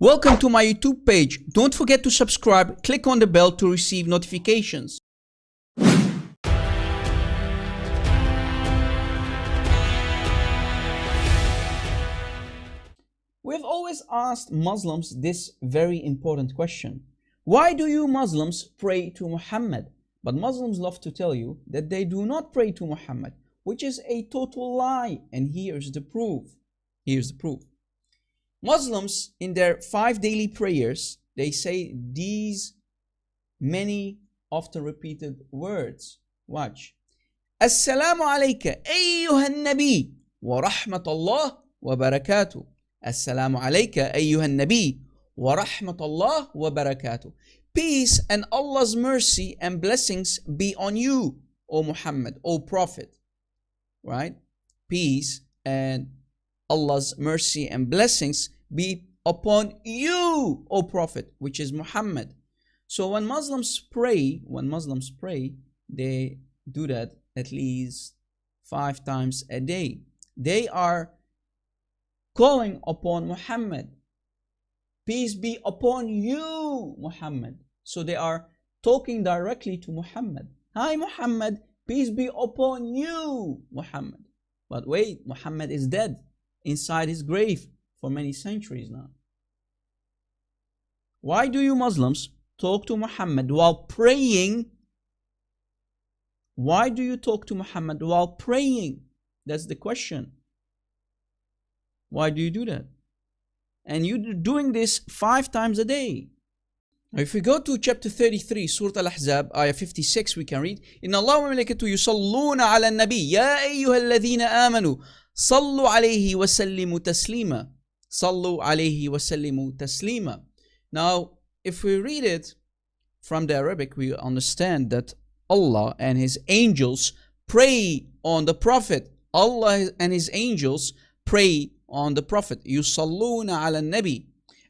Welcome to my YouTube page. Don't forget to subscribe, click on the bell to receive notifications. We've always asked Muslims this very important question. Why do you Muslims pray to Muhammad? But Muslims love to tell you that they do not pray to Muhammad, which is a total lie. And here's the proof. Here's the proof. Muslims, in their 5 daily prayers, they say these many often repeated words. Watch. Assalamu alayka ayyuhan nabi wa rahmatullah wa barakatuh. Assalamu alayka ayyuhan nabi wa rahmatullah wa barakatuh. Peace and Allah's mercy and blessings be on you, O Muhammad, O Prophet. Right? Peace and Allah's mercy and blessings be upon you, O Prophet, which is Muhammad. So when Muslims pray, they do that at least 5 times a day. They are calling upon Muhammad. Peace be upon you, Muhammad. So they are talking directly to Muhammad. Hi, Muhammad. Peace be upon you, Muhammad. But wait, Muhammad is dead inside his grave for many centuries now. Why do you Muslims talk to Muhammad while praying? Why do you talk to Muhammad while praying? That's the question. Why do you do that? And you're doing this 5 times a day. If we go to chapter 33, Surah Al-Ahzab, ayah 56, we can read, Inna Allah wa malaikatu yusalluna ala nabi, ya ayyuha alladhina amanu, sallu alayhi wa sallimu taslima. Sallu alayhi wa sallimu taslima. Now, if we read it from the Arabic, we understand that Allah and His angels pray on the Prophet. Allah and His angels pray on the Prophet. Yusalluna ala nabi.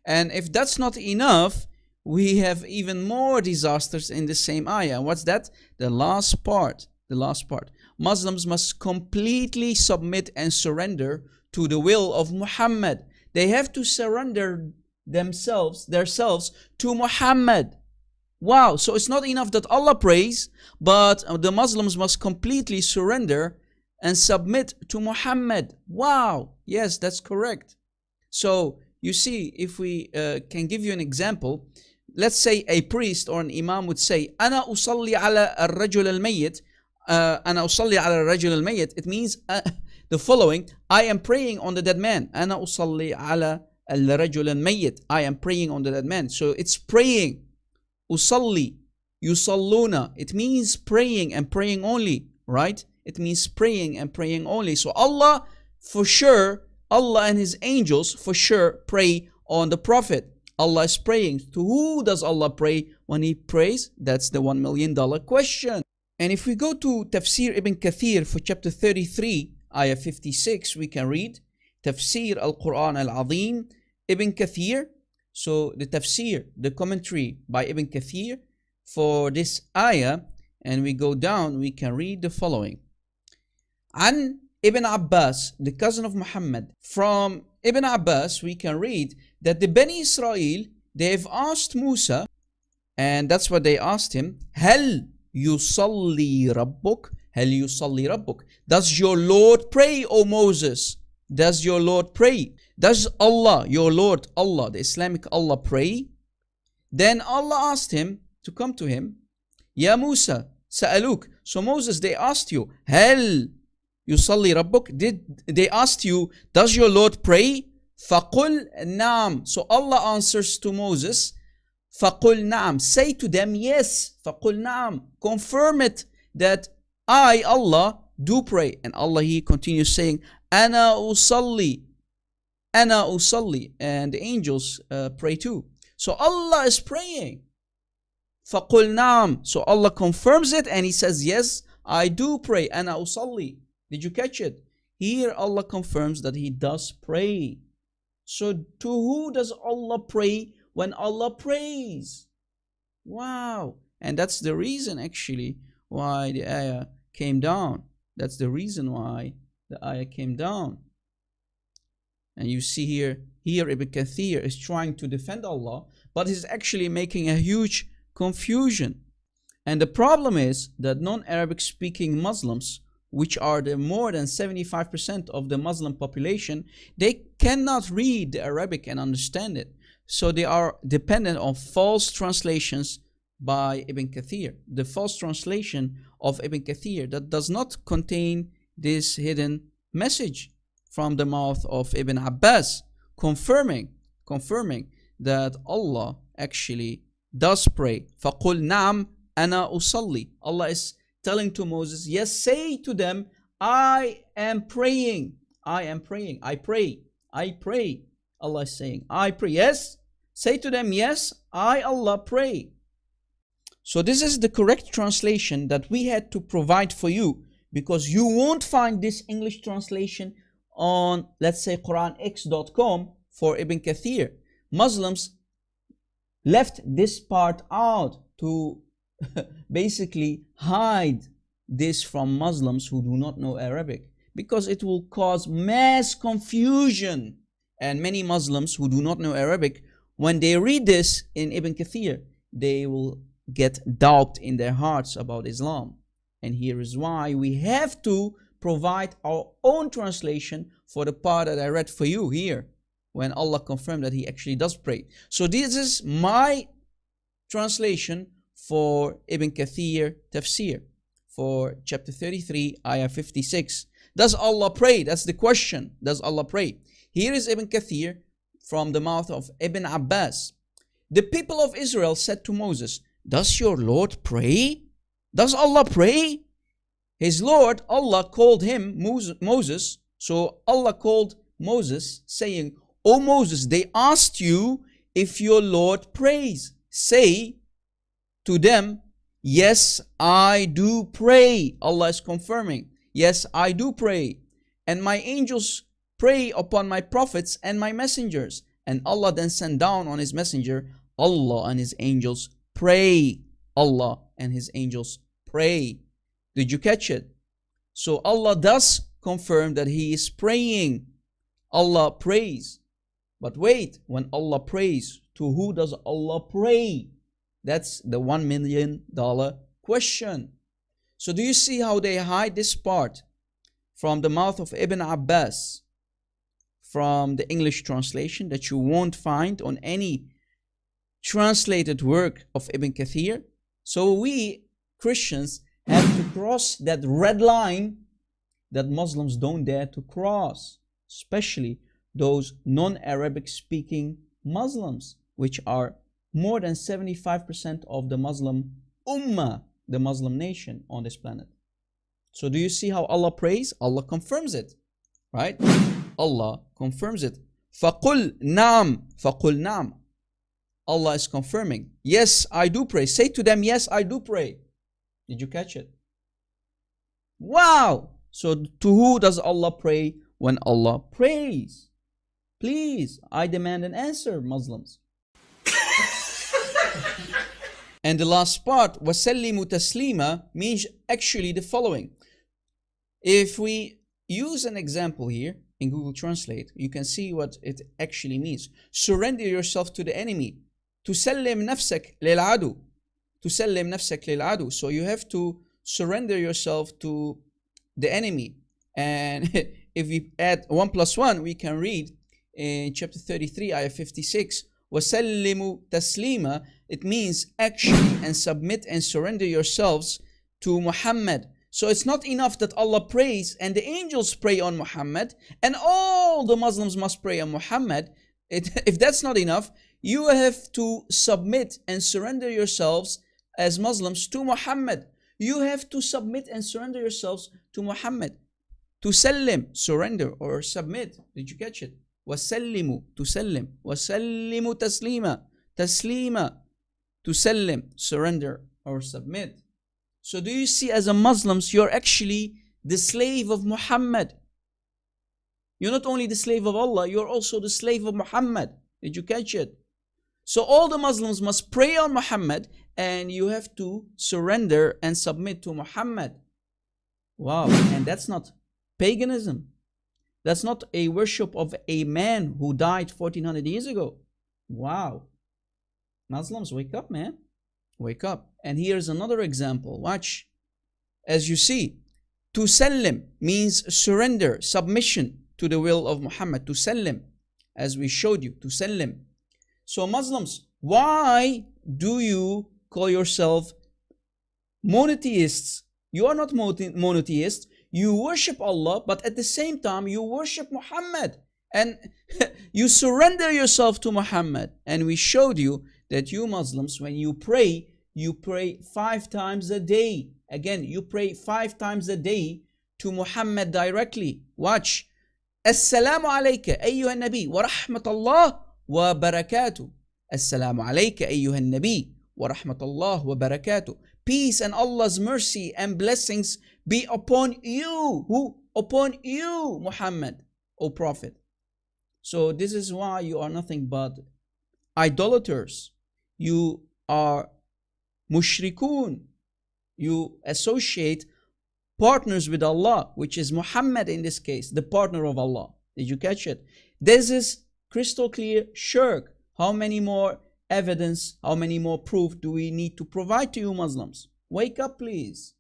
And if that's not enough, we have even more disasters in the same ayah. What's that? The last part. The last part. Muslims must completely submit and surrender to the will of Muhammad. They have to surrender themselves to Muhammad. Wow, so it's not enough that Allah prays, but the Muslims must completely surrender and submit to Muhammad. Wow, yes, that's correct. So you see, if we can give you an example, let's say a priest or an imam would say, Ana usalli ala al-rajul al-mayyit, Ana usalli ala al-rajul al-mayyit. It means the following: I am praying on the dead man. Ana usalli ala al-rajul al-mayyit. I am praying on the dead man. So it's praying. Usalli, yusalluna. It means praying and praying only, right? It means praying and praying only. So Allah, for sure, Allah and His angels for sure pray on the Prophet. Allah is praying. To who does Allah pray when He prays? That's the $1 million question. And if we go to Tafsir Ibn Kathir for chapter 33, ayah 56, we can read Tafsir al-Quran al-Azim, Ibn Kathir. So the tafsir, the commentary by Ibn Kathir for this ayah, and we go down, we can read the following. An Ibn Abbas, the cousin of Muhammad. From Ibn Abbas, we can read that the Bani Israel, they've asked Musa, and that's what they asked him, Hal yusalli rabbuk? Hal yusalli rabbuk? Does your Lord pray, O Moses? Does your Lord pray? Does Allah, your Lord, Allah, the Islamic Allah, pray? Then Allah asked him to come to him. Ya Musa, sa'aluk. So Moses, they asked you, Hal yusalli rabbuk? Did they asked you, does your Lord pray? Faqul na'am. So Allah answers to Moses, Faqul na'am. Say to them, yes. Faqul na'am. Confirm it that I, Allah, do pray. And Allah, He continues saying, Ana usalli. Ana usalli. And the angels pray too. So Allah is praying. Faqul na'am. So Allah confirms it and He says, yes, I do pray. Ana usalli. Did you catch it? Here Allah confirms that He does pray. So to who does Allah pray when Allah prays? Wow. And that's the reason actually why the ayah came down. That's the reason why the ayah came down. And you see here Ibn Kathir is trying to defend Allah, but he's actually making a huge confusion. And the problem is that non-Arabic speaking Muslims, which are the more than 75% of the Muslim population, they cannot read the Arabic and understand it. So they are dependent on false translations by Ibn Kathir. The false translation of Ibn Kathir that does not contain this hidden message from the mouth of Ibn Abbas, confirming that Allah actually does pray. فَقُلْ نَعْمْ أَنَا أُصَلِّي. Allah is telling to Moses, yes, say to them, I am praying. I am praying. I pray. I pray. Allah is saying, I pray. Yes, say to them, yes, I, Allah, pray. So this is the correct translation that we had to provide for you, because you won't find this English translation on, let's say, QuranX.com for Ibn Kathir. Muslims left this part out to basically hide this from Muslims who do not know Arabic, because it will cause mass confusion. And many Muslims who do not know Arabic, when they read this in Ibn Kathir, they will get doubt in their hearts about Islam. And here is why we have to provide our own translation for the part that I read for you here, when Allah confirmed that He actually does pray. So this is my translation for Ibn Kathir Tafsir, for chapter 33, ayah 56. Does Allah pray? That's the question. Does Allah pray? Here is Ibn Kathir from the mouth of Ibn Abbas. The people of Israel said to Moses, does your Lord pray? Does Allah pray? His Lord, Allah, called him Moses. So Allah called Moses, saying, O Moses, they asked you if your Lord prays. Say to them, yes, I do pray. Allah is confirming, yes, I do pray. And my angels pray upon my prophets and my messengers. And Allah then sent down on His messenger, Allah and His angels pray. Allah and His angels pray. Did you catch it? So Allah does confirm that He is praying. Allah prays. But wait, when Allah prays, to who does Allah pray? That's the $1 million question. So do you see how they hide this part from the mouth of Ibn Abbas, from the English translation that you won't find on any translated work of Ibn Kathir? So we Christians have to cross that red line that Muslims don't dare to cross, especially those non-Arabic speaking Muslims, which are more than 75% of the Muslim Ummah, the Muslim nation on this planet. So do you see how Allah prays? Allah confirms it, right? Allah confirms it. فَقُلْ نَعْمْ فَقُلْ نَعْمْ. Allah is confirming, yes, I do pray. Say to them, yes, I do pray. Did you catch it? Wow! So to who does Allah pray when Allah prays? Please, I demand an answer, Muslims. And the last part, وَسَلِّمُ تَسْلِيمًا, means actually the following. If we use an example here in Google Translate, you can see what it actually means. Surrender yourself to the enemy. تُسَلِّمْ نَفْسَكَ لِلْعَدُوِ. تُسَلِّمْ نَفْسَكَ لِلْعَدُوِ. So you have to surrender yourself to the enemy. And if we add 1 plus 1, we can read in chapter 33, ayah 56, وَسَلِّمُ تَسْلِيمًا. It means actually and submit and surrender yourselves to Muhammad. So it's not enough that Allah prays and the angels pray on Muhammad and all the Muslims must pray on Muhammad. If that's not enough, you have to submit and surrender yourselves as Muslims to Muhammad. You have to submit and surrender yourselves to Muhammad. Tusallim, surrender or submit. Did you catch it? وَسَلِّمُ تُسَلِّمُ وَسَلِّمُ تَسْلِيمًا تَسْلِيمًا. Tusallim, surrender or submit. So do you see, as a Muslims, you're actually the slave of Muhammad. You're not only the slave of Allah, you're also the slave of Muhammad. Did you catch it? So all the Muslims must pray on Muhammad and you have to surrender and submit to Muhammad. Wow, and that's not paganism. That's not a worship of a man who died 1400 years ago. Wow. Muslims, wake up, man. Wake up. And here's another example. Watch. As you see, tusallim means surrender, submission to the will of Muhammad. Tusallim, as we showed you, tusallim. So Muslims, why do you call yourself monotheists? You are not monotheists. You worship Allah, but at the same time you worship Muhammad and you surrender yourself to Muhammad. And we showed you that you Muslims, when you pray 5 times a day. Again, you pray 5 times a day to Muhammad directly. Watch. Assalamu alayka ayyuha nabi wa rahmatullah wa barakatuh. Assalamu alayka ayyuha nabi wa rahmatullah wa barakatuh. Peace and Allah's mercy and blessings be upon you. Who? Upon you, Muhammad, O Prophet. So this is why you are nothing but idolaters. You are mushrikun. You associate partners with Allah, which is Muhammad in this case, the partner of Allah. Did you catch it? This is crystal clear shirk. How many more evidence, how many more proof do we need to provide to you Muslims? Wake up, please.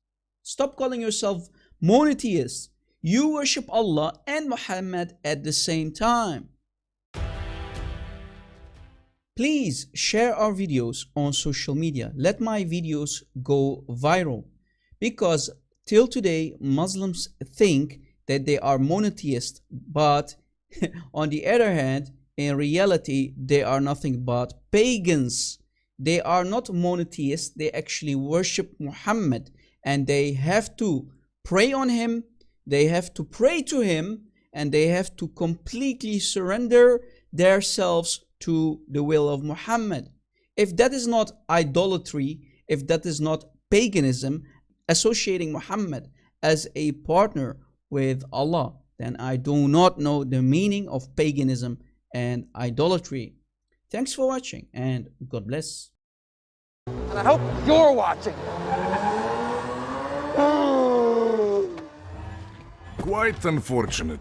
Stop calling yourself monotheists. You worship Allah and Muhammad at the same time. Please share our videos on social media. Let my videos go viral. Because till today, Muslims think that they are monotheists, but on the other hand, in reality, they are nothing but pagans. They are not monotheists. They actually worship Muhammad, and they have to pray on him, they have to pray to him, and they have to completely surrender themselves to the will of Muhammad. If that is not idolatry, if that is not paganism, associating Muhammad as a partner with Allah, then I do not know the meaning of paganism and idolatry. Thanks for watching, and God bless. And I hope you're watching. Quite unfortunate.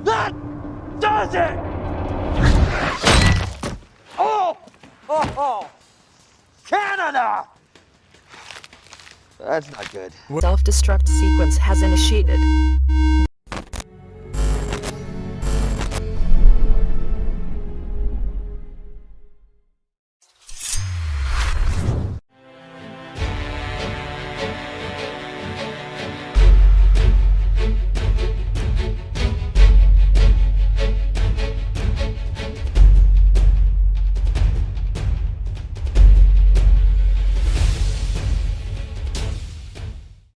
That does it! Oh! Oh! Canada! That's not good. Self-destruct sequence has initiated.